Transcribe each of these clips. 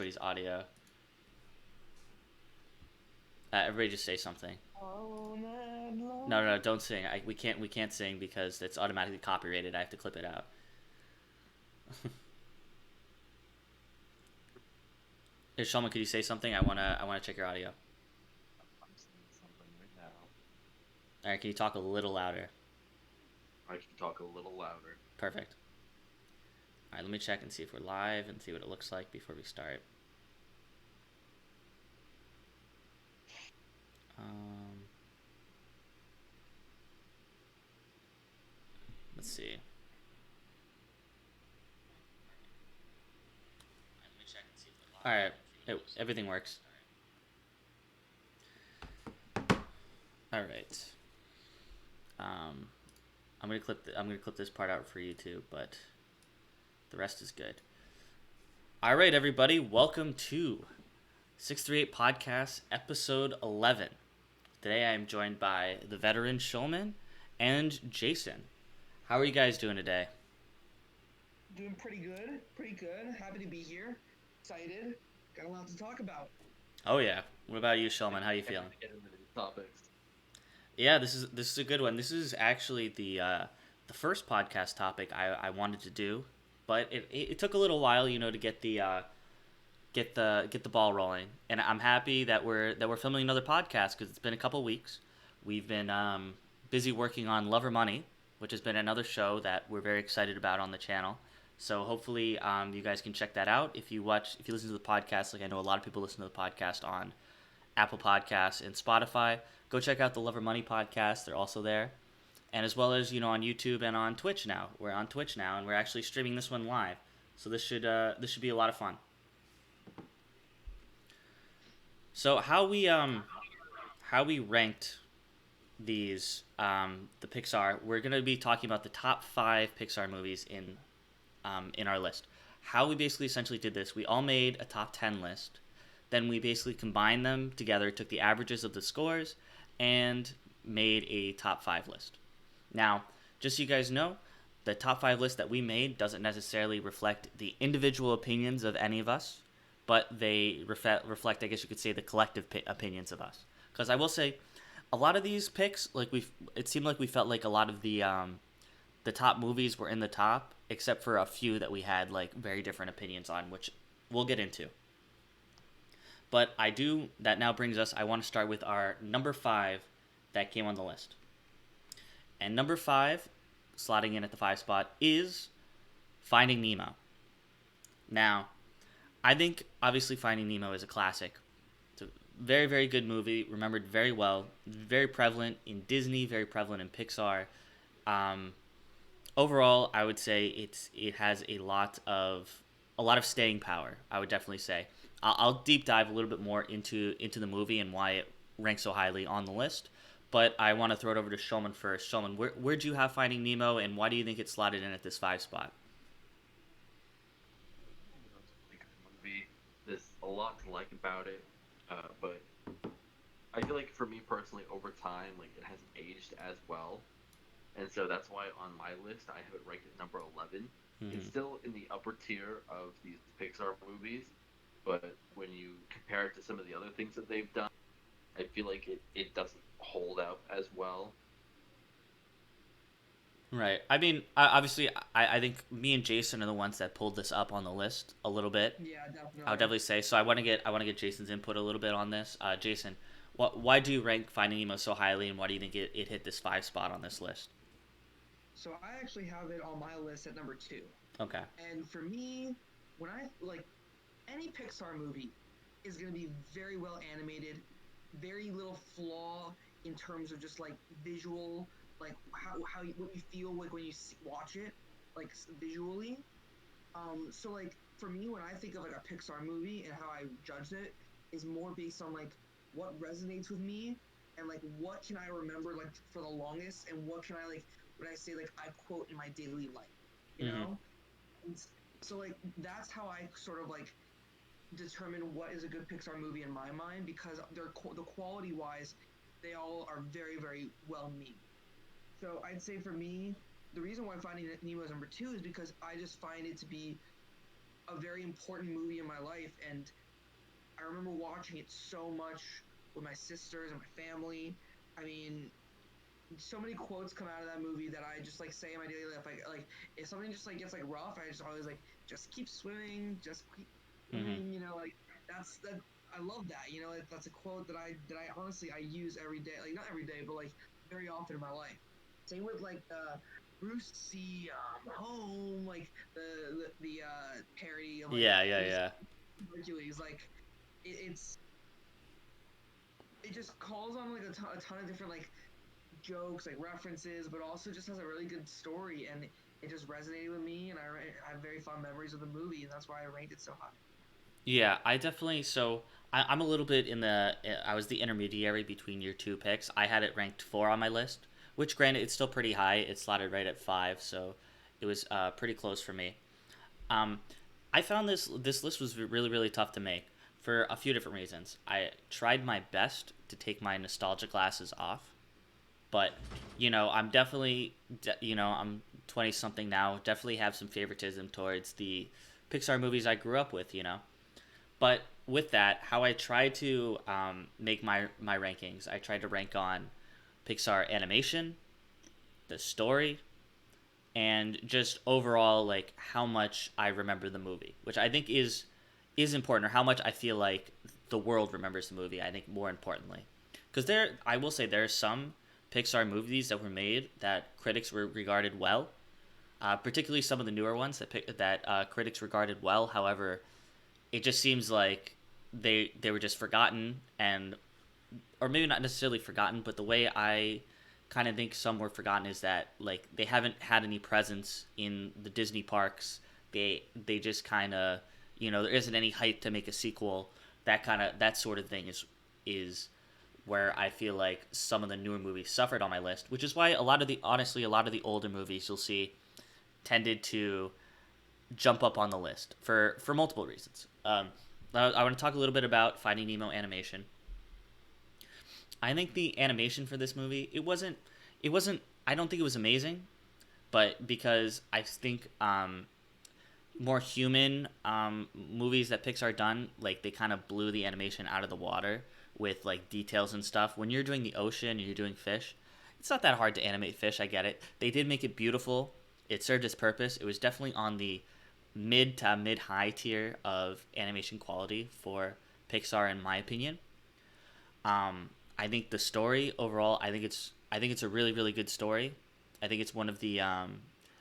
everybody's audio. Everybody just say something. All night long. No, don't sing. We can't sing because it's automatically copyrighted. I have to clip it out. Hey, Shulman, could you say something? I wanna check your audio. I'm saying something right now. All right, can you talk a little louder? I can talk a little louder. Perfect. All right, let me check and see if we're live and see what it looks like before we start. Um, let's see. All right, everything works. All right. Um, I'm gonna clip this part out for YouTube, but the rest is good. All right, everybody, welcome to 638 Podcast, episode 11. Today I am joined by the veteran Shulman and Jason. How are you guys doing today? Doing pretty good. Pretty good. Happy to be here. Excited. Got a lot to talk about. Oh yeah. What about you, Shulman? How you Can't feeling? wait to get into these topics. Yeah, this is a good one. This is actually the first podcast topic I wanted to do, but it took a little while, to get the ball rolling. And I'm happy that we're filming another podcast because it's been a couple weeks. We've been busy working on Love or Money, which has been another show that we're very excited about on the channel. So hopefully you guys can check that out if you listen to the podcast. Like I know a lot of people listen to the podcast on Apple Podcasts and Spotify. Go check out the Love or Money podcast. They're also there. And as well as, on YouTube and on Twitch now. We're on Twitch now and we're actually streaming this one live. So this should be a lot of fun. So how we ranked these the Pixar, we're going to be talking about the top 5 Pixar movies in our list. How we basically essentially did this, we all made a top 10 list. Then we basically combined them together, took the averages of the scores, and made a top 5 list. Now, just so you guys know, the top 5 list that we made doesn't necessarily reflect the individual opinions of any of us, but they reflect, I guess you could say, the collective opinions of us. Because I will say, a lot of these picks, it seemed like we felt like a lot of the top movies were in the top, except for a few that we had like very different opinions on, which we'll get into. But that now brings us, I want to start with our number 5 that came on the list. And number 5, slotting in at the 5 spot, is Finding Nemo. Now, I think obviously Finding Nemo is a classic. It's a very, very good movie, remembered very well, very prevalent in Disney, very prevalent in Pixar. Um, Overall, I would say it has a lot of staying power. I would definitely say. I'll deep dive a little bit more into the movie and why it ranks so highly on the list. But I want to throw it over to Shulman first. Shulman, where'd you have Finding Nemo, and why do you think it's slotted in at this 5 spot? It's a really good movie. There's a lot to like about it, but I feel like for me personally, over time, like it hasn't aged as well, and so that's why on my list I have it ranked at number 11. It's Mm-hmm. still in the upper tier of these Pixar movies, but when you compare it to some of the other things that they've done, I feel like it doesn't hold out as well. Right. I mean, obviously, I think me and Jason are the ones that pulled this up on the list a little bit. Yeah, I would definitely. definitely say so. I want to get Jason's input a little bit on this. Jason, why do you rank Finding Nemo so highly, and why do you think it hit this 5 spot on this list? So I actually have it on my list at number two. Okay. And for me, when I like any Pixar movie is going to be very well animated, very little flaw in terms of just like visual, like what you feel like when you watch it, like visually. So like for me, when I think of like a Pixar movie and how I judge it, is more based on like what resonates with me and like what can I remember like for the longest and what can I like when I say like I quote in my daily life, you Mm-hmm. know? And so like that's how I sort of like determine what is a good Pixar movie in my mind because the quality wise, they all are very well made. So I'd say for me, the reason why Finding Nemo is number two is because I just find it to be a very important movie in my life, and I remember watching it so much with my sisters and my family. I mean, so many quotes come out of that movie that I just like say in my daily life. Like if something just like gets like rough, I just always like just keep swimming, just keep Mm-hmm. swimming. You know, like that's that. I love that. You know, that's a quote that I honestly I use every day. Like not every day, but like very often in my life. Same with like Bruce C. Home, like the parody of like Yeah, yeah, Bruce yeah. Hercules. Like it's it just calls on like a ton of different like jokes, like references, but also just has a really good story, and it just resonated with me, and I have very fond memories of the movie, and that's why I ranked it so high. Yeah, I definitely. So I'm a little bit in the. I was the intermediary between your two picks. I had it ranked 4 on my list, which granted it's still pretty high. It's slotted right at 5, so it was pretty close for me. Um, I found this list was really tough to make for a few different reasons. I tried my best to take my nostalgia glasses off, but I'm definitely I'm 20 something now. Definitely have some favoritism towards the Pixar movies I grew up with. But with that, how I tried to make my rankings, I tried to rank on Pixar animation, the story, and just overall like how much I remember the movie, which I think is important, or how much I feel like the world remembers the movie. I think more importantly, because I will say there are some Pixar movies that were made that critics were regarded well, particularly some of the newer ones that critics regarded well. However, it just seems like they were just forgotten, and or maybe not necessarily forgotten, but the way I kind of think some were forgotten is that like they haven't had any presence in the Disney parks. They just kind of there isn't any hype to make a sequel. That sort of thing is where I feel like some of the newer movies suffered on my list, which is why a lot of the older movies you'll see tended to jump up on the list for multiple reasons. I want to talk a little bit about Finding Nemo animation. I think the animation for this movie it wasn't I don't think it was amazing, but because I think more human movies that Pixar done, like they kind of blew the animation out of the water with like details and stuff. When you're doing the ocean and you're doing fish, it's not that hard to animate fish. I get it. They did make it beautiful. It served its purpose. It was definitely on the mid to mid high tier of animation quality for Pixar, in my opinion. I think the story overall, I think it's a really good story. I think it's one of the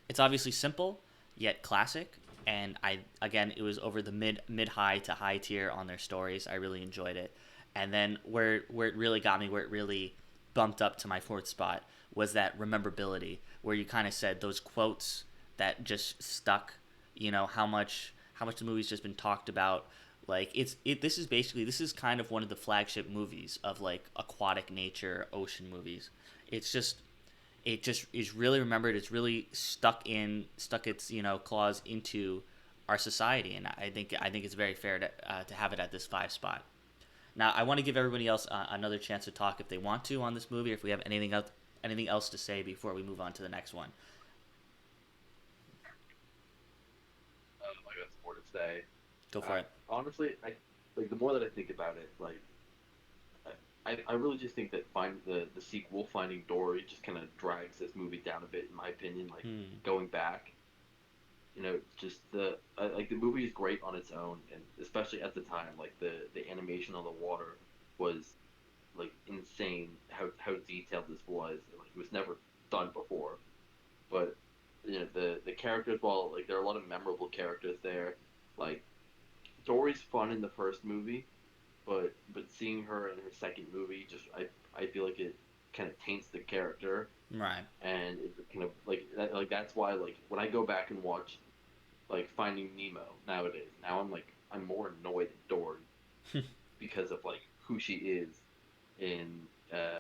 it's obviously simple yet classic, and I again it was over the mid high to high tier on their stories. I really enjoyed it, and then where it really got me, where it really bumped up to my fourth spot was that rememberability, where you kind of said those quotes that just stuck. How much the movie's just been talked about. Like this is kind of one of the flagship movies of like aquatic nature ocean movies. It just is really remembered. It's really stuck its claws into our society, and I think it's very fair to have it at this 5 spot. Now I want to give everybody else another chance to talk if they want to on this movie, or if we have anything else to say before we move on to the next one. I got more to say. Go for it. Honestly, I like the more that I think about it, like I really just think that the sequel Finding Dory just kind of drags this movie down a bit, in my opinion. Like Hmm. going back, just the movie is great on its own, and especially at the time, like the animation on the water was like insane. How detailed this was, like it was never done before. But the characters, well, like there are a lot of memorable characters there. Like Dory's fun in the first movie, but seeing her in her second movie, just I feel like it kind of taints the character, Right. and it kind of like that's why like when I go back and watch like Finding Nemo nowadays, now I'm more annoyed at Dory because of like who she is in uh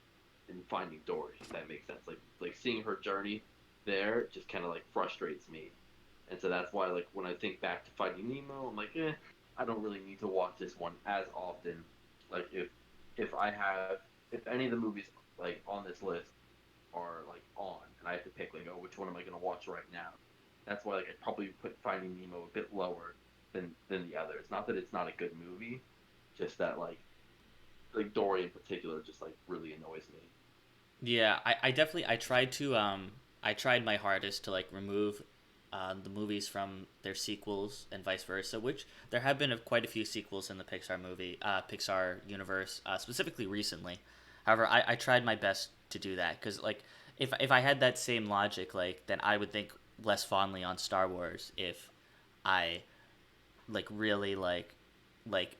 in Finding Dory. If that makes sense. Like seeing her journey there just kind of like frustrates me, and so that's why like when I think back to Finding Nemo, I'm like, I don't really need to watch this one as often. Like if I have if any of the movies like on this list are like on, and I have to pick like, oh, which one am I gonna watch right now? That's why like I'd probably put Finding Nemo a bit lower than the other. It's not that it's not a good movie, just that like Dory in particular just like really annoys me. Yeah, I definitely I tried to I tried my hardest to like remove the movies from their sequels and vice versa. Which there have been quite a few sequels in the Pixar universe, specifically recently. However, I tried my best to do that because like if I had that same logic, like then I would think less fondly on Star Wars if I like really like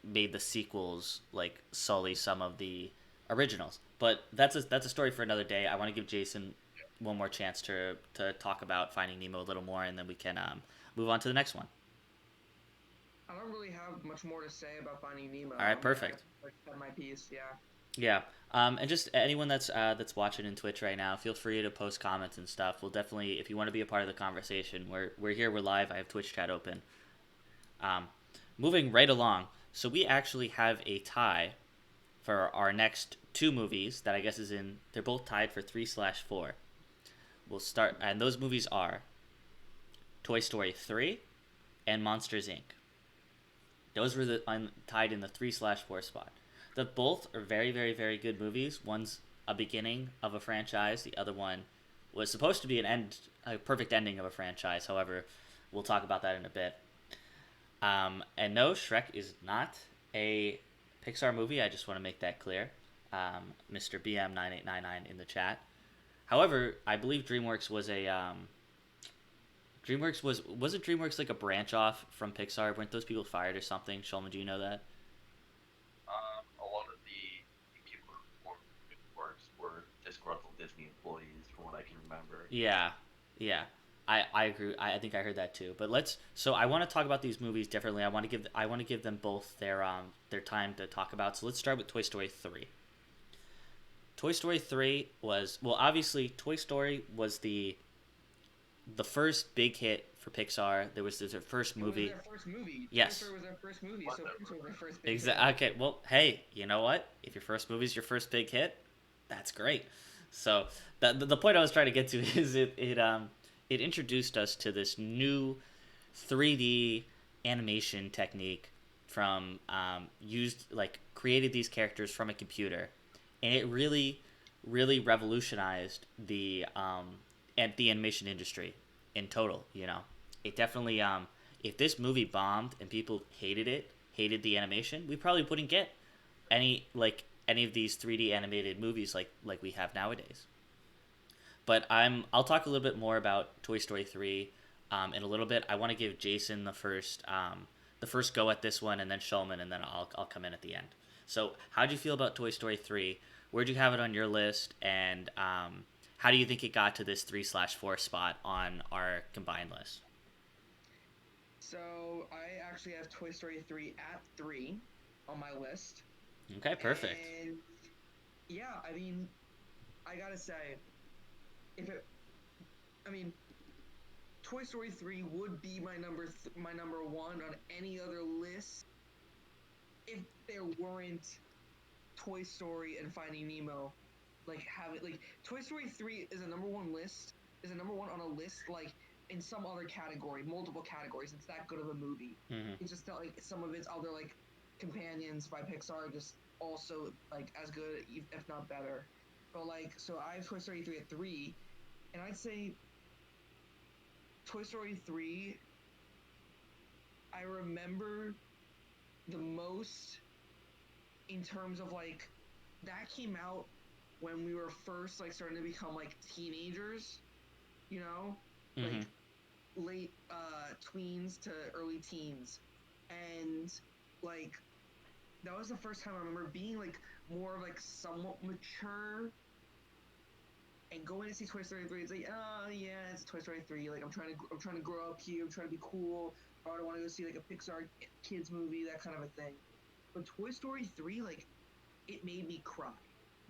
made the sequels like sully some of the originals. But that's a story for another day. I want to give Jason one more chance to talk about Finding Nemo a little more, and then we can move on to the next one. I don't really have much more to say about Finding Nemo. All right, I'm gonna perfect. like said my piece. Yeah. Yeah. And just anyone that's watching in Twitch right now, feel free to post comments and stuff. We'll definitely, if you want to be a part of the conversation, we're here, we're live. I have Twitch chat open. Um, moving right along. So we actually have a tie for our next two movies that I guess is in. They're both tied for 3/4. We'll start, and those movies are Toy Story 3 and Monsters Inc. Those were tied in the 3/4 spot. The both are very, very, very good movies. One's a beginning of a franchise. The other one was supposed to be a perfect ending of a franchise. However, we'll talk about that in a bit. And no, Shrek is not a Pixar movie. I just want to make that clear. Mr. BM9899 in the chat. However, I believe DreamWorks was a DreamWorks wasn't DreamWorks like a branch off from Pixar? Weren't those people fired or something? Shulman, do you know that? A lot of the people who works were disgruntled Disney employees, from what I can remember. Yeah, yeah. I agree. I think I heard that too. But let's. So I want to talk about these movies differently. I want to give them both their time to talk about. So let's start with Toy Story 3. Toy Story 3 was, well, obviously Toy Story was the first big hit for Pixar. There was their first It was movie. their first movie. Toy Yes. Story was their first movie, so Whatever. Pixar was their first big hit. Exactly. Okay. Well, hey, you know what? If your first movie is your first big hit, that's great. So the point I was trying to get to is it introduced us to this new 3D animation technique from used like created these characters from a computer, and it really revolutionized the animation industry in total. You know, it definitely if this movie bombed and people hated the animation, we probably wouldn't get any of these 3D animated movies like we have nowadays. But I'll talk a little bit more about Toy Story 3 in a little bit. I want to give Jason the first go at this one, and then Shulman, and then I'll come in at the end. So how'd you feel about Toy Story 3? Where'd you have it on your list, and how do you think it got to this 3/4 spot on our combined list? So I actually have Toy Story 3 at 3 on my list. Okay, perfect. And yeah, I mean, I gotta say, if it, I mean, Toy Story 3 would be my number one on any other list if there weren't Toy Story and Finding Nemo. Like have it like Toy Story 3 is a number one list is a number one on a list like in some other category, multiple categories. It's that good of a movie. Mm-hmm. It's just not like some of its other like companions by Pixar are just also like as good, if not better. But like, so I have Toy Story 3 at 3, and I'd say Toy Story 3, I remember the most in terms of like that came out when we were first like starting to become like teenagers, you know, Mm-hmm. like late tweens to early teens, and like that was the first time I remember being like more like somewhat mature and going to see Toy Story 3. It's like, oh yeah, it's Toy Story 3. Like I'm trying to grow up here. I'm trying to be cool. Or I don't want to go see like a Pixar kids movie, that kind of a thing. But Toy Story 3, like, it made me cry.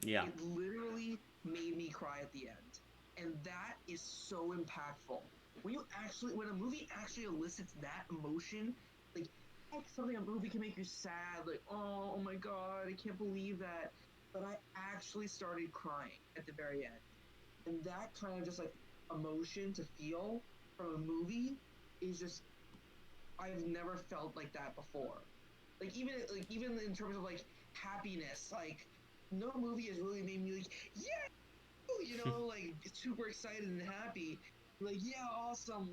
Yeah. It literally made me cry at the end, and that is so impactful. When a movie actually elicits that emotion, like something a movie can make you sad, like oh my god, I can't believe that. But I actually started crying at the very end, and that kind of just like emotion to feel from a movie is just I've never felt like that before. Like even in terms of like happiness, like no movie has really made me like yeah, like super excited and happy. Like yeah, awesome,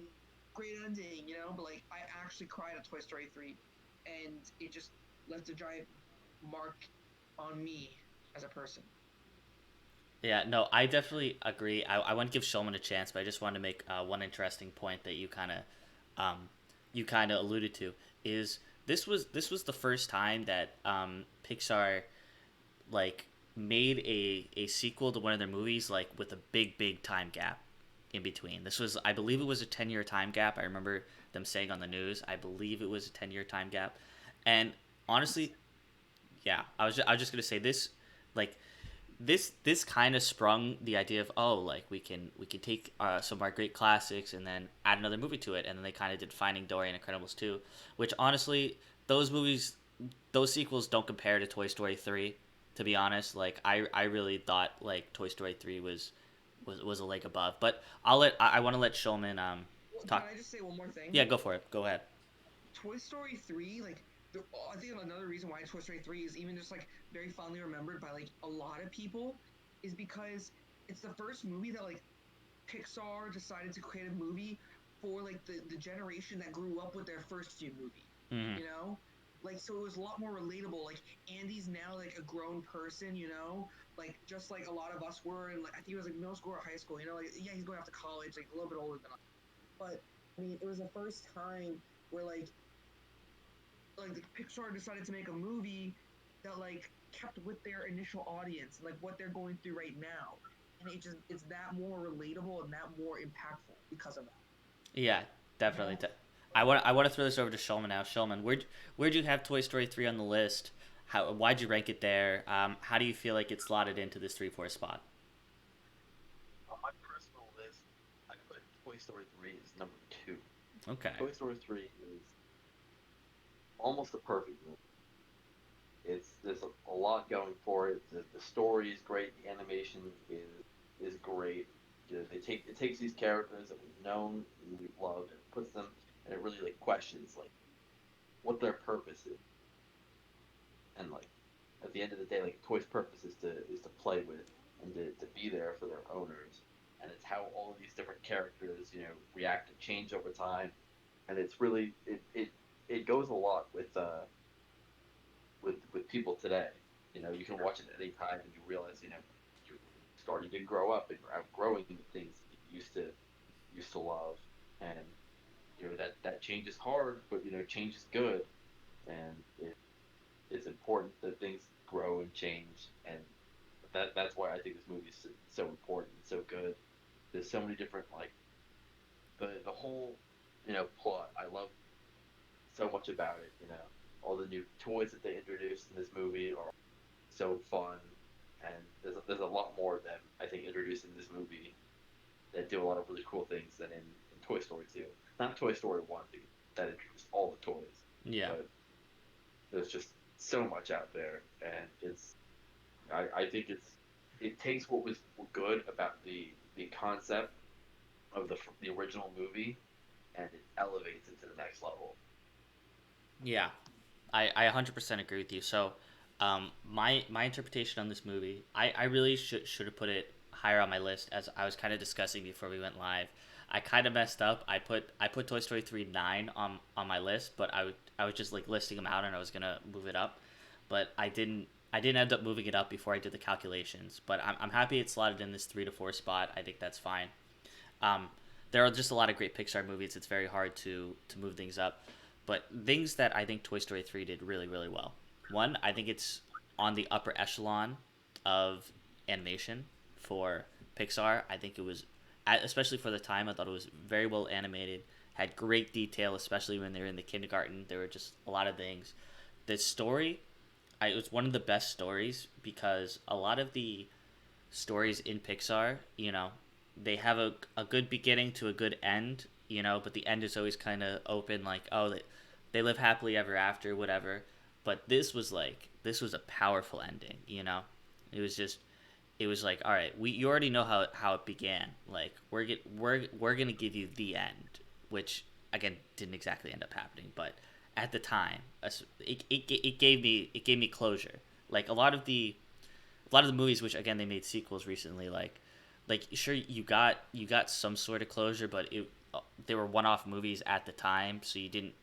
great ending, But like I actually cried at Toy Story 3, and it just left a giant mark on me as a person. Yeah, no, I definitely agree. I want to give Shulman a chance, but I just wanted to make one interesting point that um, you kind of alluded to is this was the first time that Pixar like made a sequel to one of their movies like with a big time gap in between. This was, I believe it was a 10-year time gap. I remember them saying on the news. I believe it was a 10-year time gap, and honestly, yeah, I was just gonna say this, like this kind of sprung the idea of, oh, like we can take some of our great classics and then add another movie to it, and then they kind of did Finding Dory and Incredibles 2, which honestly those movies, those sequels don't compare to Toy Story 3, to be honest. Like I really thought like Toy Story 3 was a leg above, but I want to let Shulman Well, can talk. I just say one more thing? Yeah, go for it, go ahead. Toy Story 3, like, I think another reason why Toy Story 3 is even just like very fondly remembered by like a lot of people is because it's the first movie that like Pixar decided to create a movie for like the generation that grew up with their first few movies, Mm-hmm. you know? Like, so it was a lot more relatable. Like, Andy's now like a grown person, Like, just like a lot of us were in, like, I think it was like middle school or high school, Like, yeah, he's going off to college, like a little bit older than us. But, I mean, it was the first time where, like Pixar decided to make a movie that like kept with their initial audience, like what they're going through right now, and it's that more relatable and that more impactful because of that. Yeah, You definitely. know, I want to throw this over to Shulman now. Shulman, where'd you have Toy Story 3 on the list? Why'd you rank it there? How do you feel like it slotted into this 3-4 spot? On my personal list, I put Toy Story 3 as number two. Okay. Toy Story 3 is almost a perfect movie. There's a lot going for it. The story is great. The animation is great. It takes these characters that we've known and we've loved and puts them, and it really like questions like what their purpose is, and like at the end of the day, like toys' purpose is to play with and to be there for their owners, and it's how all of these different characters react and change over time, and it's really it goes a lot with people today. You can watch it at any time and you realize you're starting to grow up and you're outgrowing the things that you used to love, and that change is hard, but change is good, and it's important that things grow and change, and that's why I think this movie is so important, so good. There's so many different like the whole plot. I love so much about it. All the new toys that they introduced in this movie are so fun, and there's a lot more of them I think introduced in this movie that do a lot of really cool things than in Toy Story 2. Not Toy Story 1 because that introduced all the toys, Yeah. but there's just so much out there, and I think it takes what was good about the concept of the original movie and it elevates it to the next level. Yeah. I 100% agree with you. So, my interpretation on this movie, I really should have put it higher on my list, as I was kind of discussing before we went live. I kind of messed up. I put Toy Story 3 9 on my list, but I was just like listing them out and I was gonna move it up, but I didn't end up moving it up before I did the calculations. But I'm happy it slotted in this 3 to 4 spot. I think that's fine. Um, there are just a lot of great Pixar movies. It's very hard to move things up, but things that I think Toy Story 3 did really well. One, I think it's on the upper echelon of animation for Pixar. I think it was, especially for the time, I thought it was very well animated. Had great detail, especially when they were in the kindergarten. There were just a lot of things. The story, it was one of the best stories because a lot of the stories in Pixar, they have a good beginning to a good end, but the end is always kind of open, like, oh, they live happily ever after, whatever. But this was a powerful ending, It was just, it was like, all right, you already know how it began. Like, we're gonna give you the end, which again didn't exactly end up happening, but at the time, it gave me closure. Like a lot of the movies, which again they made sequels recently, like sure you got some sort of closure, but they were one-off movies at the time, so you didn't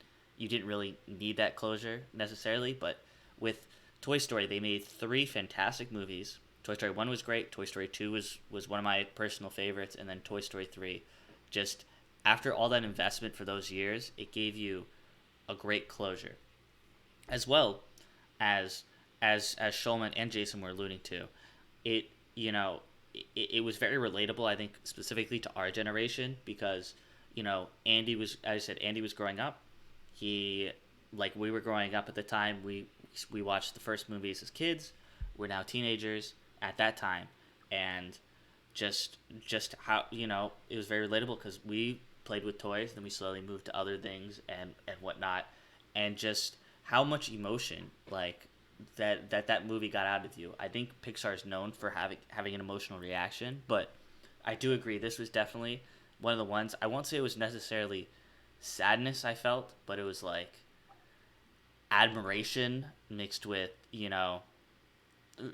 really need that closure necessarily. But with Toy Story, they made three fantastic movies. Toy Story 1 was great. Toy Story 2 was one of my personal favorites, and then Toy Story 3, just after all that investment for those years, it gave you a great closure, as well as as Shulman and Jason were alluding to. It you know it was very relatable. I think specifically to our generation because Andy was, as I said, Andy was growing up. He like we were growing up at the time. We watched the first movies as kids. We're now teenagers at that time, and just how it was very relatable because we played with toys, then we slowly moved to other things and whatnot, and just how much emotion like that movie got out of you. I think Pixar is known for having an emotional reaction, but I do agree this was definitely one of the ones. I won't say it was necessarily sadness I felt, but it was like admiration mixed with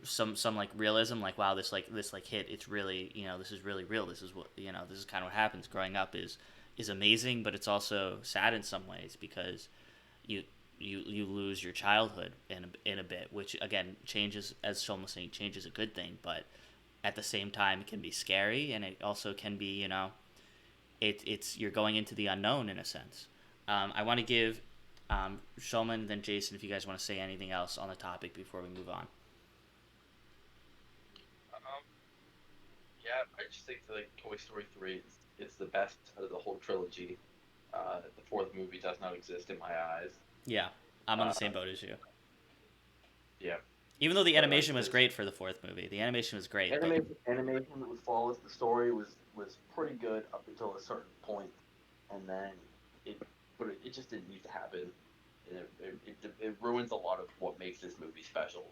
some like realism, like wow, this hit, it's really, this is really real, this is what, this is kind of what happens growing up is amazing, but it's also sad in some ways because you you lose your childhood in a bit, which again changes, as Sean was saying, changes a good thing, but at the same time it can be scary, and it also can be, it's you're going into the unknown in a sense. I want to give Shulman, then Jason, if you guys want to say anything else on the topic before we move on. Um, yeah, I just think that, like Toy Story 3 is the best out of the whole trilogy. The fourth movie does not exist in my eyes. Yeah, I'm on the Uh, same boat as you. yeah, Even though the but like animation was this great for the fourth movie, the animation was great, but animation was flawless. The story was pretty good up until a certain point, and then it it just didn't need to happen. And it ruins a lot of what makes this movie special.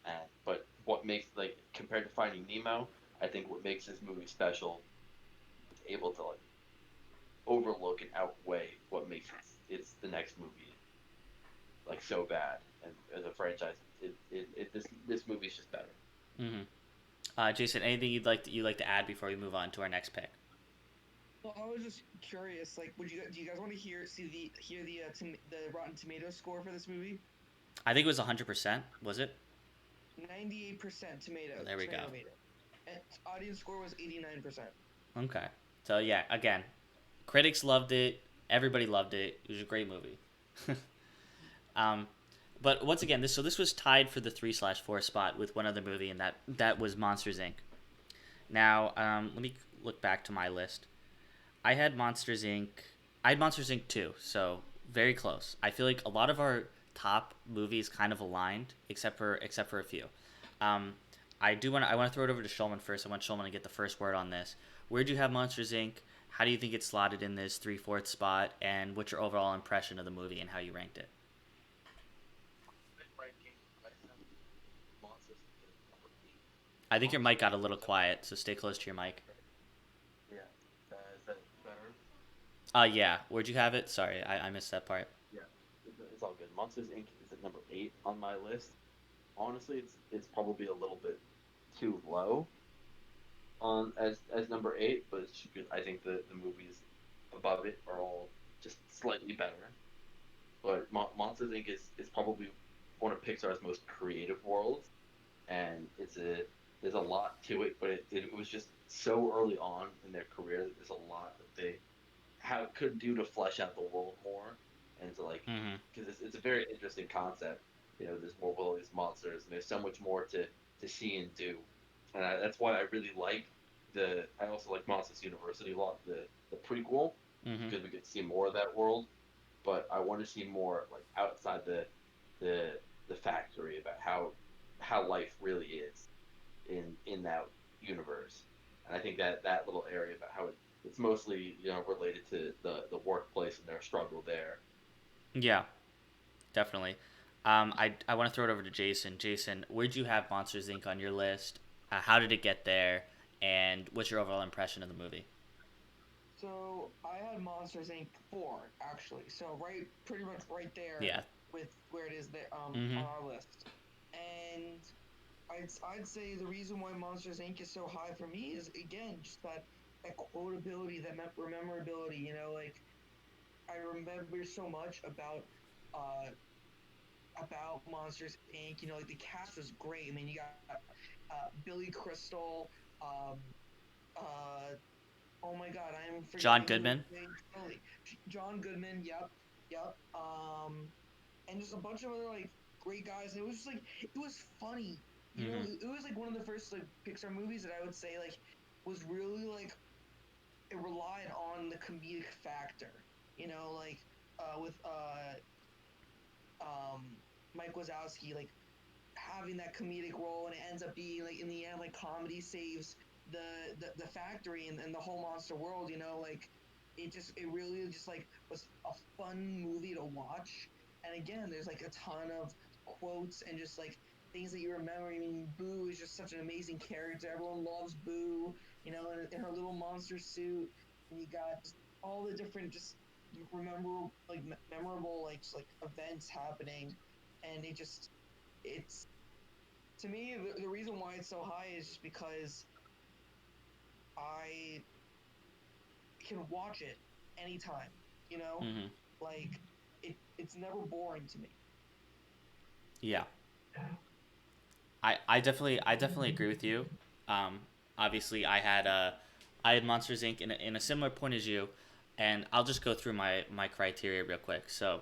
And but what makes, like, compared to Finding Nemo, I think what makes this movie special is able to like overlook and outweigh what makes it's the next movie like so bad. And as a franchise, this movie's just better. mm-hmm. Jason, anything you'd like to add before we move on to our next pick? Well, I was just curious. Like, would you do you guys want to hear the Rotten Tomatoes score for this movie? I think it was 100%. Was it? 98% There we go. tomato meter, and audience score was 89%. Okay. So yeah, again, critics loved it. Everybody loved it. It was a great movie. um, but once again, this was tied for the 3/4 spot with one other movie, and that was Monsters Inc. Now, let me look back to my list. I had Monsters Inc. I had Monsters Inc. too, so very close. I feel like a lot of our top movies kind of aligned, except for a few. Um, I want to throw it over to Shulman first. I want Shulman to get the first word on this. Where do you have Monsters Inc.? How do you think it's slotted in this 3/4 spot? And what's your overall impression of the movie and how you ranked it? Ranking, I have Monsters Inc. number 8. I think your Monsters mic got a little Inc. quiet, so stay close to your mic. Yeah, is that better? Yeah. Where'd you have it? Sorry, I missed that part. Yeah, it's all good. Monsters Inc. is at number 8 on my list. Honestly, it's probably a little bit too low on as number 8, but it's because I think the movies above it are all just slightly better. But Monsters Inc. is probably one of Pixar's most creative worlds, and there's a lot to it, but it was just so early on in their career that there's a lot that they could do to flesh out the world more, and to like, Mm-hmm. because it's a very interesting concept. There's more Willy's monsters, and there's so much more to see and do, and that's why I really like the. I also like Monsters University a lot, the prequel, Mm-hmm. because we get to see more of that world. But I want to see more like outside the the factory about how life really is in that universe. And I think that little area about how it's mostly related to the workplace and their struggle there. Yeah, definitely. I want to throw it over to Jason. Jason, where'd you have Monsters Inc. on your list? How did it get there? And what's your overall impression of the movie? So I had Monsters Inc. 4 actually. So right, pretty much right there Yeah. with where it is there on Mm-hmm. our list. And I'd say the reason why Monsters Inc. is so high for me is again just that quotability, that rememberability. You know, like I remember so much uh about Monsters Inc. You know, like the cast was great. I mean, you got Billy Crystal, um, uh, oh my God, I'm John forgetting his Goodman. name totally. John Goodman, yep, yep. And just a bunch of other like great guys. And it was just like it was funny. You know, Mm-hmm. it was like one of the first like Pixar movies that I would say like was really like it relied on the comedic factor. You know, like with um Mike Wazowski, like having that comedic role, and it ends up being like in the end like comedy saves the factory and the whole monster world. You know, like it really just like was a fun movie to watch. And again, there's like a ton of quotes and just like things that you remember. I mean, Boo is just such an amazing character. Everyone loves Boo, you know, in her little monster suit. And you got just all the different just remember like memorable like just, like events happening. And it's to me the reason why it's so high is just because I can watch it anytime, you know, Mm-hmm. like it's never boring to me. Yeah. I definitely agree with you. Um, Obviously, I had Monsters Inc. In a similar point as you, and I'll just go through my criteria real quick. So,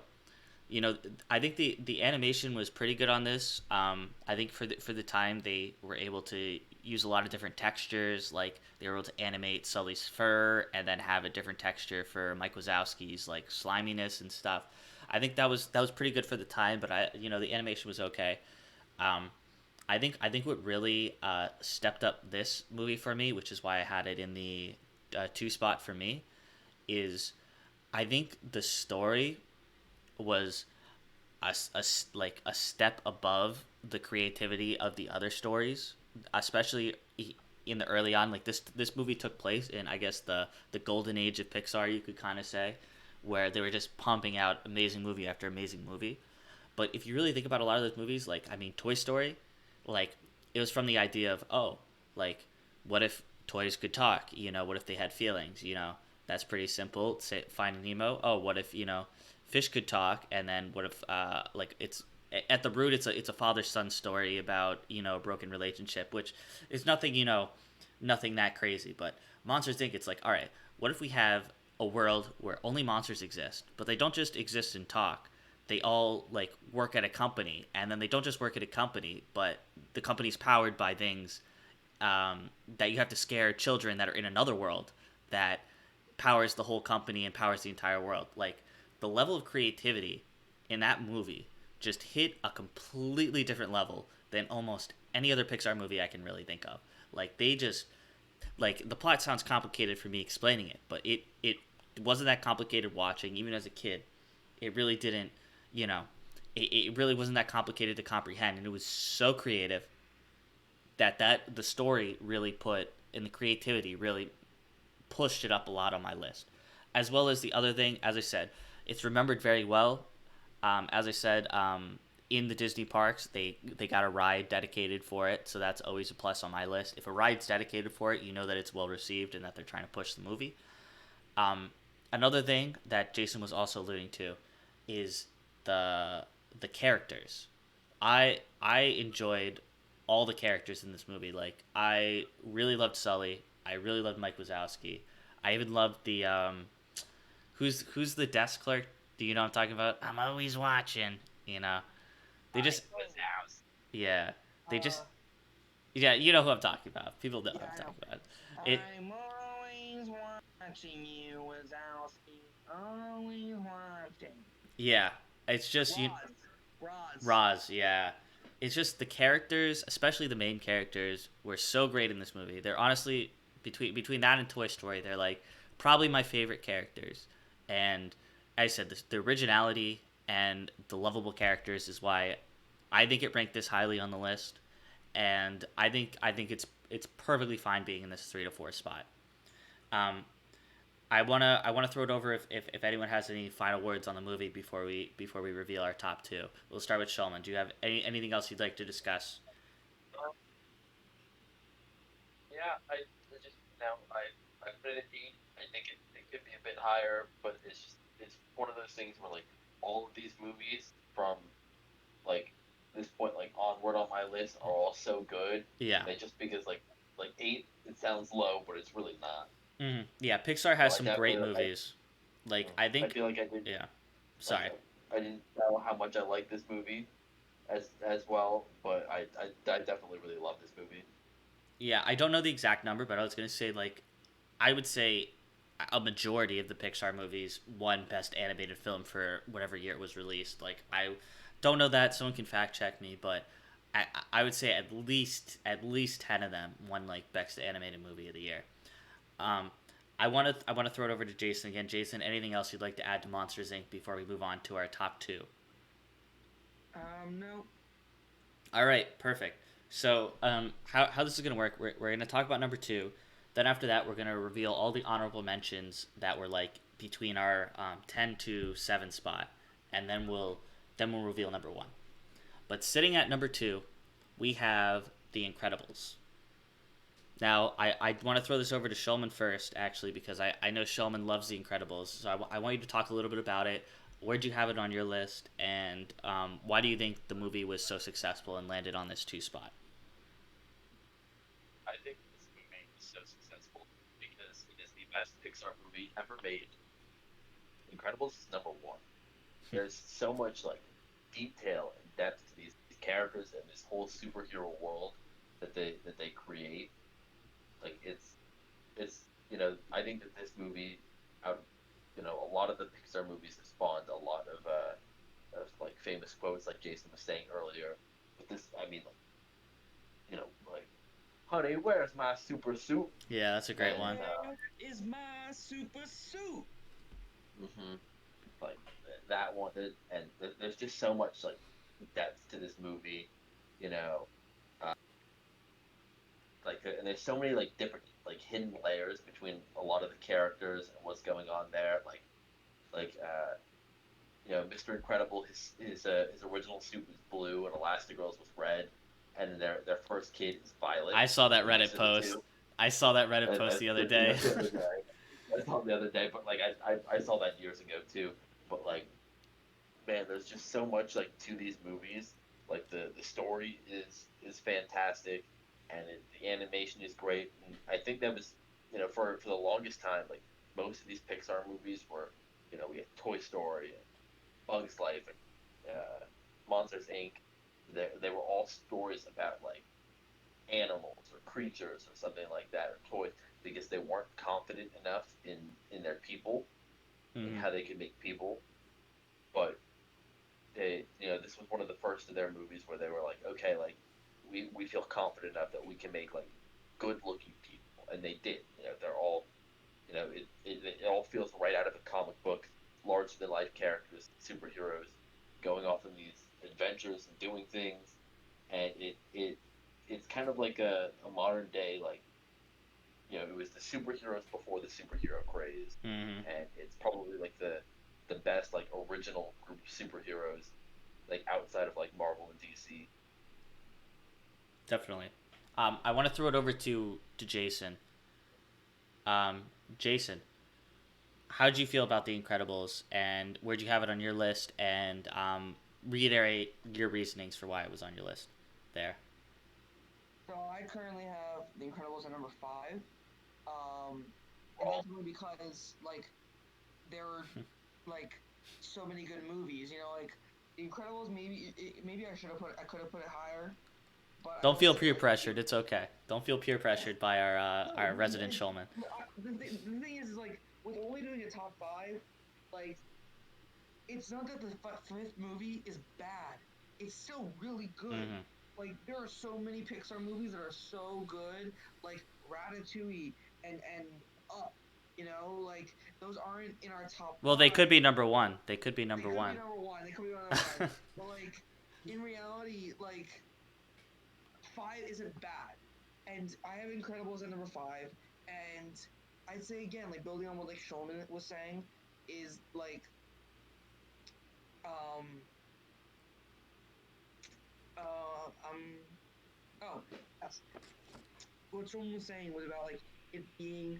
you know, I think the animation was pretty good on this. I think for the time they were able to use a lot of different textures. Like they were able to animate Sully's fur and then have a different texture for Mike Wazowski's like sliminess and stuff. I think that was pretty good for the time, but the animation was okay. Um, I think what really stepped up this movie for me, which is why I had it in the two spot for me, is I think the story was like a step above the creativity of the other stories, especially in the early on. Like this movie took place in, I guess, the golden age of Pixar, you could kind of say, where they were just pumping out amazing movie after amazing movie. But if you really think about a lot of those movies, like I mean, Toy Story, like it was from the idea of, oh, like what if toys could talk? What if they had feelings? That's pretty simple. Say Finding Nemo. Oh, what if fish could talk? And then what if like it's at the root it's a father son story about a broken relationship, which is nothing nothing that crazy. But Monsters Inc. It's like, all right, what if we have a world where only monsters exist, but they don't just exist and talk, they all like work at a company, and then they don't just work at a company, but the company's powered by things that you have to scare children that are in another world that powers the whole company and powers the entire world. Like the level of creativity in that movie just hit a completely different level than almost any other Pixar movie I can really think of. Like they just like the plot sounds complicated for me explaining it, but it wasn't that complicated watching even as a kid. It really didn't, you know, it really wasn't that complicated to comprehend, and it was so creative that the story really put and the creativity really pushed it up a lot on my list. As well as the other thing, as I said, it's remembered very well. As I said, in the Disney parks, they got a ride dedicated for it, so that's always a plus on my list. If a ride's dedicated for it, you know that it's well received and that they're trying to push the movie. Um, Another thing that Jason was also alluding to is the the characters. I enjoyed all the characters in this movie. Like I really loved Sully. I really loved Mike Wazowski. I even loved the who's the desk clerk? Do you know what I'm talking about? I'm always watching. You know, they I just Was house. yeah they just uh yeah you know who I'm talking about. People know who yeah, I'm I know. talking about. It I'm always watching you, Wazowski. Always watching. yeah. It's just you Roz. Roz. Roz, yeah. It's just the characters, especially the main characters, were so great in this movie. They're honestly between that and Toy Story, they're like probably my favorite characters. And as I said, the originality and the lovable characters is why I think it ranked this highly on the list. And I think it's perfectly fine being in this 3 to 4 spot. Um, I wanna throw it over if anyone has any final words on the movie before we reveal our top two. We'll start with Shulman. Do you have anything else you'd like to discuss? Um, yeah, I just I put it at 8. I think it could be a bit higher, but it's one of those things where like all of these movies from like this point like onward on my list are all so good Yeah. that just because like 8 it sounds low, but it's really not. Yeah, Pixar So has I some great definitely movies. Like I I think, feel like I did yeah. like Sorry. I didn't know how much I like this movie as well, but I definitely really love this movie. Yeah, I don't know the exact number, but I was gonna say like I would say a majority of the Pixar movies won Best Animated Film for whatever year it was released. Like I don't know that someone can fact check me, but I would say at least 10 of them won like Best Animated Movie of the Year. Um, I want to throw it over to Jason again. Jason, anything else you'd like to add to Monsters Inc. before we move on to our top two? No. All right, perfect. So, how this is going to work, we're going to talk about number two. Then, after that, we're going to reveal all the honorable mentions that were like between our 10 to 7 spot. And then we'll reveal number one. But sitting at number two, we have The Incredibles. Now, I want to throw this over to Shulman first, actually, because I know Shulman loves The Incredibles. So I want you to talk a little bit about it. Where'd you have it on your list? And why do you think the movie was so successful and landed on this two spot? I think this movie is so successful because it is the best Pixar movie ever made. Incredibles is number one. There's so much like detail and depth to these characters and this whole superhero world that they create. Like it's I think that this movie out a lot of the Pixar movies have spawned a lot of like famous quotes like Jason was saying earlier. But this I mean like honey, where's my super suit? Yeah, that's a great And one. Where is my super suit? mhm, like that one, and there's just so much like depth to this movie, you know. Uh, and there's so many like different like hidden layers between a lot of the characters and what's going on there. Mr. Incredible, his original suit was blue and Elastigirl's was red, and their first kid is Violet. I saw that The mix Reddit of the post. two. I saw that Reddit I post the other did see day. that the other day. I saw it the other day, but like I saw that years ago too. But like man, there's just so much like to these movies. Like the story is fantastic, and the animation is great. And I think that was for the longest time like most of these Pixar movies were we had Toy Story and Bugs Life and Monsters Inc. They were all stories about like animals or creatures or something like that or toys because they weren't confident enough in their people, like Hmm. how they could make people. But this was one of the first of their movies where they were like, okay, like we feel confident enough that we can make like good looking people, and they did. They're all it all feels right out of a comic book, larger than life characters, superheroes, going off on these adventures and doing things, and it's kind of like a modern day like it was the superheroes before the superhero craze, Hmm. and it's probably like the best like original group of superheroes like outside of like Marvel and DC. Definitely. I want to throw it over to Jason. Um, Jason, how did you feel about The Incredibles, and where'd you have it on your list? And reiterate your reasonings for why it was on your list. There. So I currently have The Incredibles at number five. Um, and that's only because like there are like so many good movies. Like The Incredibles. Maybe I could have put it higher, but I Don't will feel say peer like pressured. It's okay. Don't feel peer pressured by our no. resident showman. The thing is like with only doing a top five, like it's not that the fifth movie is bad. It's still really good. Hmm. Like there are so many Pixar movies that are so good, like Ratatouille and Up. Like those aren't in our top Well, they could five. be number one. They could be They number could be one. number one. They could be number one. But like in reality, like five isn't bad. And I have Incredibles at number five, and I'd say again, like building on what like Shulman was saying, is like um um oh yes, what Shulman was saying was about like it being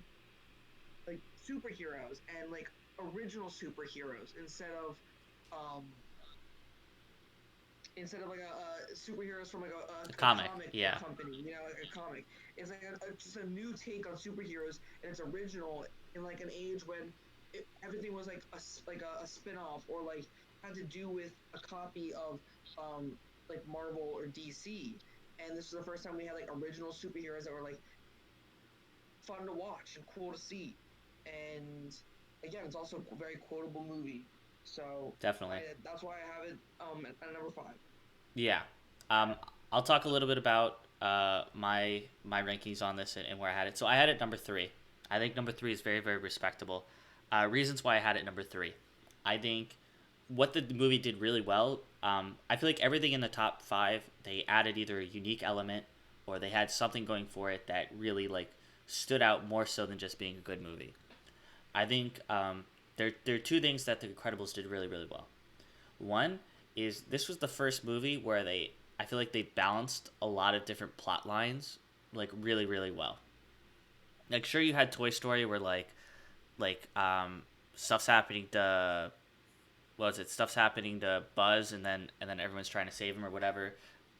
like superheroes and like original superheroes um instead of like a superheroes from like A a comic, comic yeah. company, you know, like a comic. It's like just a new take on superheroes, and it's original in like an age when everything was like a spin-off or like had to do with a copy of like Marvel or DC. And this was the first time we had like original superheroes that were like fun to watch and cool to see. And again, it's also a very quotable movie. So Definitely. that's why I have it at number five. Yeah. Um, I'll talk a little bit about my rankings on this and where I had it. So I had it number three. I think number three is very very respectable. Reasons why I had it number three. I think what the movie did really well. I feel like everything in the top five they added either a unique element or they had something going for it that really like stood out more so than just being a good movie. I think there are two things that The Incredibles did really really well. One is this was the first movie where they I feel like they balanced a lot of different plot lines like really really well. Like sure you had Toy Story where like stuff's happening to what was it stuff's happening to Buzz and then everyone's trying to save him or whatever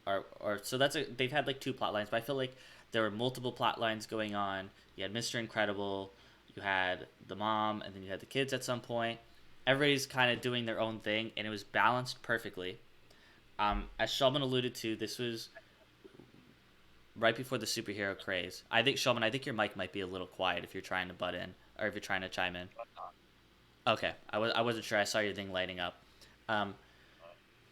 or so they've had like two plot lines but I feel like there were multiple plot lines going on. You had Mr. Incredible, you had the mom, and then you had the kids at some point. Everybody's kind of doing their own thing and it was balanced perfectly. As Sheldon alluded to, this was right before the superhero craze. I think Sheldon, I think your mic might be a little quiet if you're trying to butt in or if you're trying to chime in. Okay, I wasn't sure. I saw your thing lighting up. Um,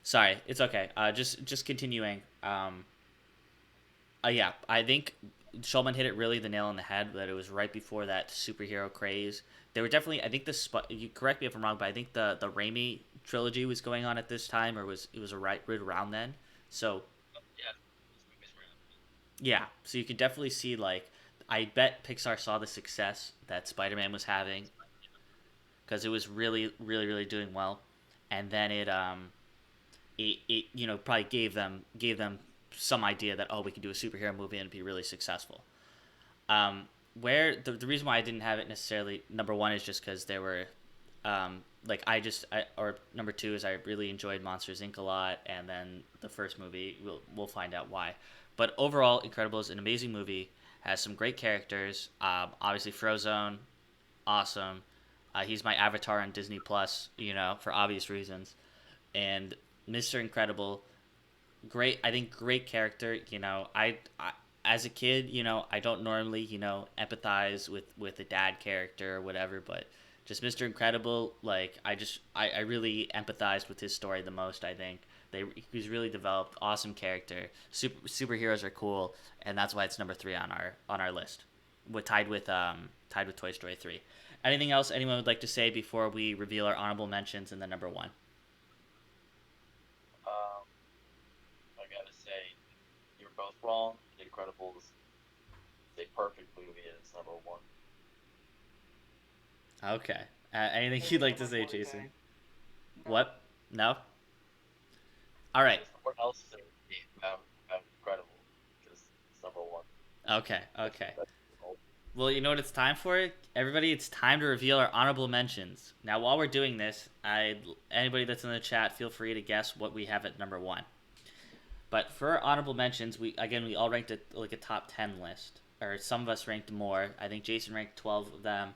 sorry, it's okay. Just continuing. Yeah, I think Shulman hit it really the nail on the head. That it was right before that superhero craze. They were definitely. I think you correct me if I'm wrong, but I think the Raimi trilogy was going on at this time, or was it was a right around then. So yeah, so you could definitely see like I bet Pixar saw the success that Spider-Man was having because it was really doing well, and then it you know probably gave them some idea that oh we could do a superhero movie and be really successful. Where the reason why I didn't have it necessarily number one is just because there were like or number two is I really enjoyed Monsters Inc. a lot, and then the first movie we'll find out why. But overall, Incredible is an amazing movie. Has some great characters. Obviously, Frozone, awesome. He's my avatar on Disney Plus, you know, for obvious reasons. And Mr. Incredible, great. I think great character. You know, I as a kid, you know, I don't normally, you know, empathize with a dad character or whatever, but just Mr. Incredible, like I really empathized with his story the most. I think he's really developed, awesome character. Superheroes are cool, and that's why it's number three on our list. With tied with Toy Story 3. Anything else anyone would like to say before we reveal our honorable mentions in the number one? Um, I gotta say, you're both wrong. The Incredibles is a perfect movie and it's number one. Okay. Anything I you'd don't like have to much say, more to Jason? say. No. What? No. All right. There's nowhere else to be about Incredible because it's number one. Okay. That's Okay. that's all. Well, you know what it's time for, everybody. It's time to reveal our honorable mentions. Now, while we're doing this, I anybody that's in the chat, feel free to guess what we have at number one. But for our honorable mentions, we all ranked it like a top 10 list, or some of us ranked more. I think Jason ranked 12 of them,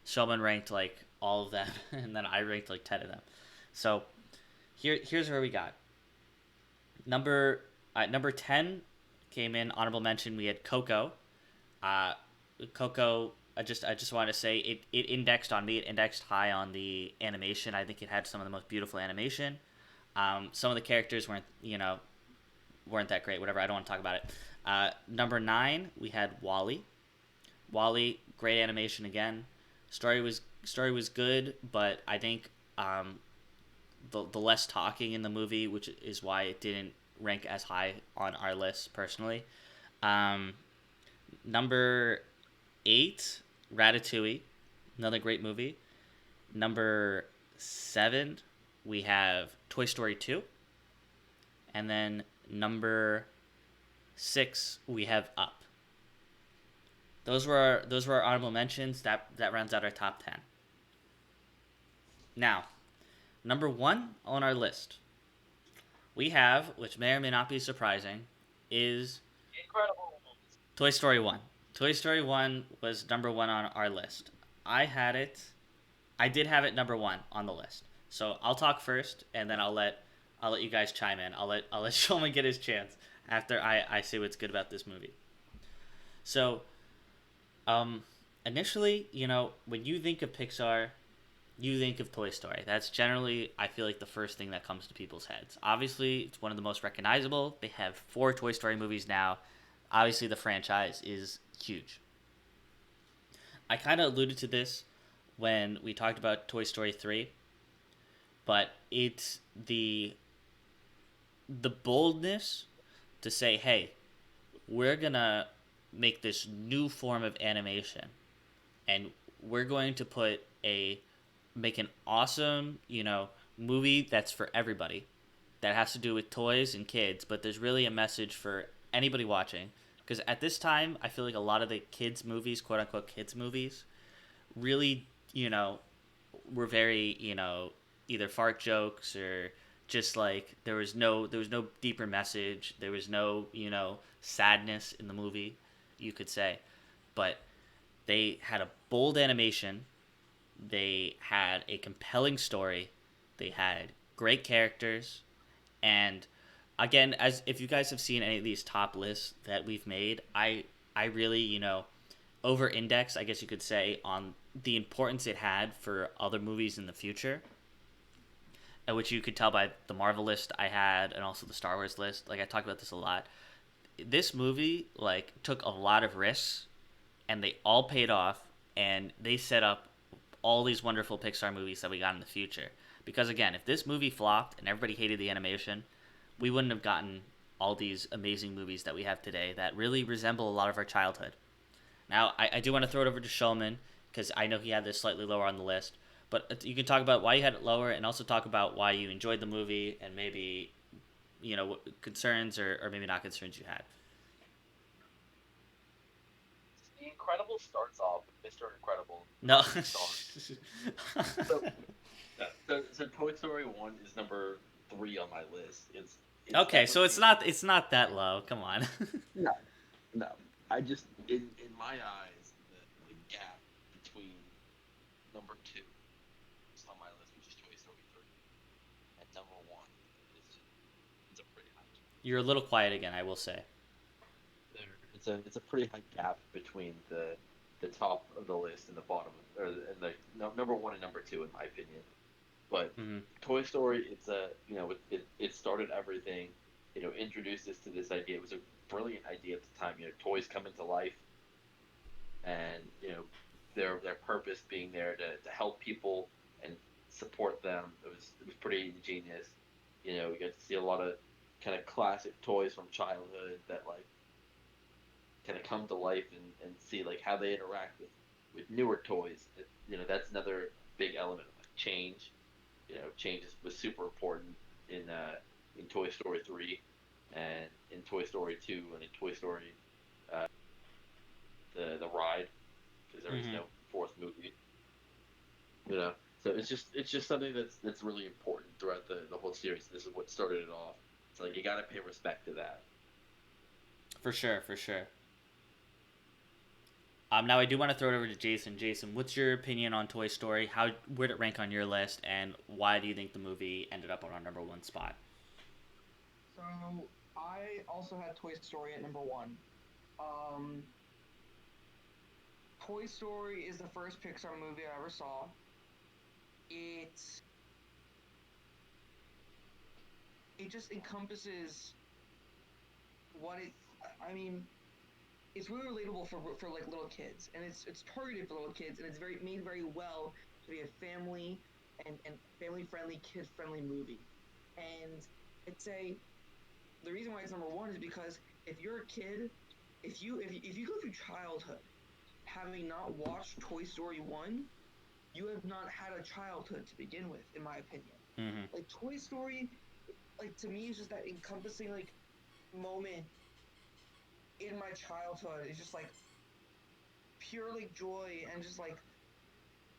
Shulman ranked like all of them, and then I ranked like 10 of them. So here's where we got number number 10 came in honorable mention. We had Coco. Uh, Coco. I just want to say it indexed on me. It indexed high on the animation. I think it had some of the most beautiful animation. Some of the characters weren't that great. Whatever. I don't want to talk about it. Number 9 we had Wally. Wally, great animation again. Story was good, but I think the less talking in the movie, which is why it didn't rank as high on our list personally. Um, Number 8, Ratatouille, another great movie. Number 7, we have Toy Story 2. And then number 6, we have Up. Those were our honorable mentions. That rounds out our top 10. Now, number 1 on our list, we have, which may or may not be surprising, is Incredible. Toy Story 1. Toy Story 1 was number 1 on our list. I had it. I did have it number 1 on the list. So I'll talk first, and then I'll let you guys chime in. I'll let Shulman get his chance after I say what's good about this movie. So, um, initially, when you think of Pixar, you think of Toy Story. That's generally, I feel like, the first thing that comes to people's heads. Obviously, it's one of the most recognizable. They have 4 Toy Story movies now. Obviously, the franchise is huge. I kind of alluded to this when we talked about Toy Story 3, but it's the boldness to say, "Hey, we're going to make this new form of animation, and we're going to make an awesome, movie that's for everybody, that has to do with toys and kids, but there's really a message for anybody watching." Because at this time, I feel like a lot of the kids' movies, quote unquote kids' movies, really, were very, either fart jokes or just like there was no deeper message. There was no, sadness in the movie, you could say. But they had a bold animation. They had a compelling story. They had great characters, and again, as if you guys have seen any of these top lists that we've made, I really, over index, I guess you could say, on the importance it had for other movies in the future, which you could tell by the Marvel list I had and also the Star Wars list. Like, I talk about this a lot. This movie, like, took a lot of risks, and they all paid off, and they set up all these wonderful Pixar movies that we got in the future. Because again, if this movie flopped and everybody hated the animation, we wouldn't have gotten all these amazing movies that we have today that really resemble a lot of our childhood. Now, I do want to throw it over to Shulman because I know he had this slightly lower on the list. But you can talk about why you had it lower and also talk about why you enjoyed the movie and maybe, what concerns or maybe not concerns you had. The Incredible starts off with Mr. Incredible, No. rising star. So, so Toy Story 1 is number 3 on my list. It's Okay, so it's definitely not that low. Come on. no, no. I just in my eyes the gap between number 2 is on my list, which is Toy Story 3, and number 1 is it's a pretty high gap. You're a little quiet again, I will say. It's a pretty high gap between the top of the list and the bottom, or and the no, number 1 and number 2 in my opinion. But Mm-hmm. Toy Story, it's a it started everything. Introduced us to this idea. It was a brilliant idea at the time. Toys come into life, and their purpose being there to help people and support them. It was pretty ingenious. We get to see a lot of kind of classic toys from childhood that like kind of come to life and see like how they interact with newer toys. That's another big element of like, change. Change was super important in Toy Story 3 and in Toy Story 2 and in Toy Story uh, the ride, because there is Mm-hmm. no fourth movie. You know, so it's just something that's really important throughout the whole series. This is what started it off. So like you gotta pay respect to that. For sure, for sure. Now I do want to throw it over to Jason. Jason, what's your opinion on Toy Story? Where'd it rank on your list, and why do you think the movie ended up on our number 1 spot? So I also had Toy Story at number one. Um, Toy Story is the first Pixar movie I ever saw. It it just encompasses what it. I mean, it's really relatable for like little kids, and it's targeted for little kids, and it's very made very well to be a family and family friendly, kid friendly movie. And I'd say the reason why it's number one is because if you're a kid, if you go through childhood having not watched Toy Story 1, you have not had a childhood to begin with, in my opinion. Mm-hmm. Like Toy Story, like to me, is just that encompassing like moment in my childhood. It's just like pure like joy and just like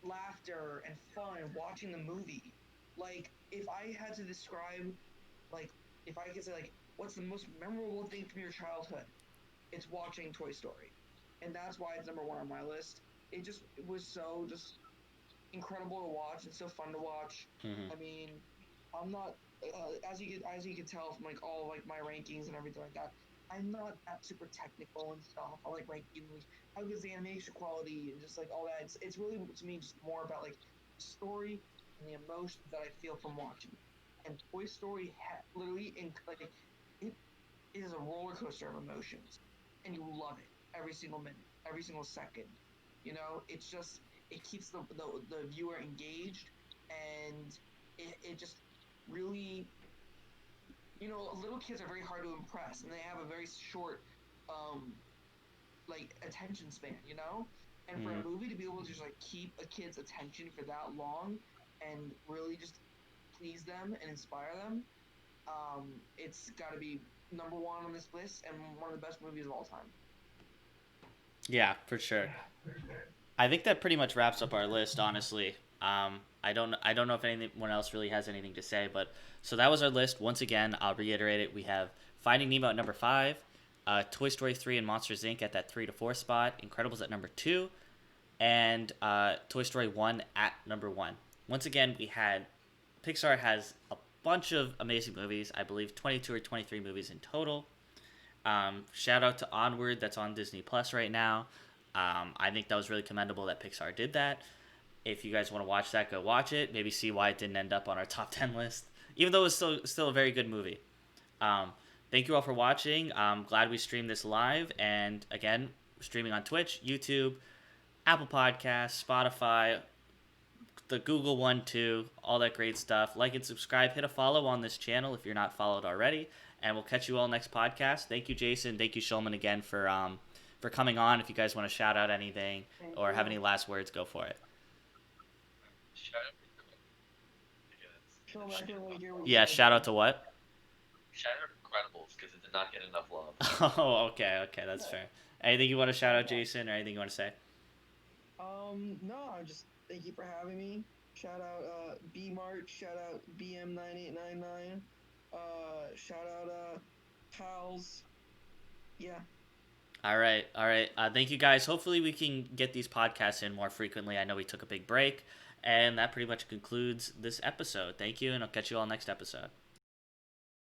laughter and fun watching the movie. Like if I had to describe like if I could say like what's the most memorable thing from your childhood, it's watching Toy Story. And that's why it's number one on my list. It was so just incredible to watch and so fun to watch. Mm-hmm. I mean, I'm not as you can tell from like all of, like my rankings and everything like that. I'm not that super technical and stuff. I like ranking like how good's the animation quality and just like all that. It's really to me just more about like the story and the emotions that I feel from watching it. And Toy Story literally in like it is a roller coaster of emotions, and you love it every single minute, every single second. You know, it's just it keeps the viewer engaged, and it just really, you know, little kids are very hard to impress, and they have a very short um like attention span, you know. And for a Mm-hmm. movie to be able to just like keep a kid's attention for that long and really just please them and inspire them, it's got to be number one on this list and one of the best movies of all time. Yeah, for sure. I think that pretty much wraps up our list. Honestly, I don't know if anyone else really has anything to say, but so that was our list. Once again, I'll reiterate it. We have Finding Nemo at number five, Toy Story 3 and Monsters Inc. at that 3 to 4 spot, Incredibles at number two, and Toy Story 1 at number one. Once again, we had Pixar has a bunch of amazing movies. I believe 22 or 23 movies in total. Shout out to Onward, that's on Disney Plus right now. I think that was really commendable that Pixar did that. If you guys want to watch that, go watch it. Maybe see why it didn't end up on our top 10 list, even though it was still a very good movie. Um, Thank you all for watching. I'm glad we streamed this live, and again, streaming on Twitch, YouTube, Apple Podcasts, Spotify, the Google one too, all that great stuff. Like and subscribe. Hit a follow on this channel if you're not followed already. And we'll catch you all next podcast. Thank you, Jason. Thank you, Shulman, again for coming on. If you guys want to shout out anything Thank or have any you. last words, go for it. Shout out Sean, I couldn't really hear what you Yeah, said. shout out to what? shout out Incredibles because it did not get enough love. Oh, okay, that's fair. Anything you want to shout out, Jason, or anything you want to say? No, I just thank you for having me. Shout out B Mart, shout out BM9899, shout out Pals. Yeah. All right, all right. Thank you guys. Hopefully, we can get these podcasts in more frequently. I know we took a big break, and that pretty much concludes this episode. Thank you, and I'll catch you all next episode.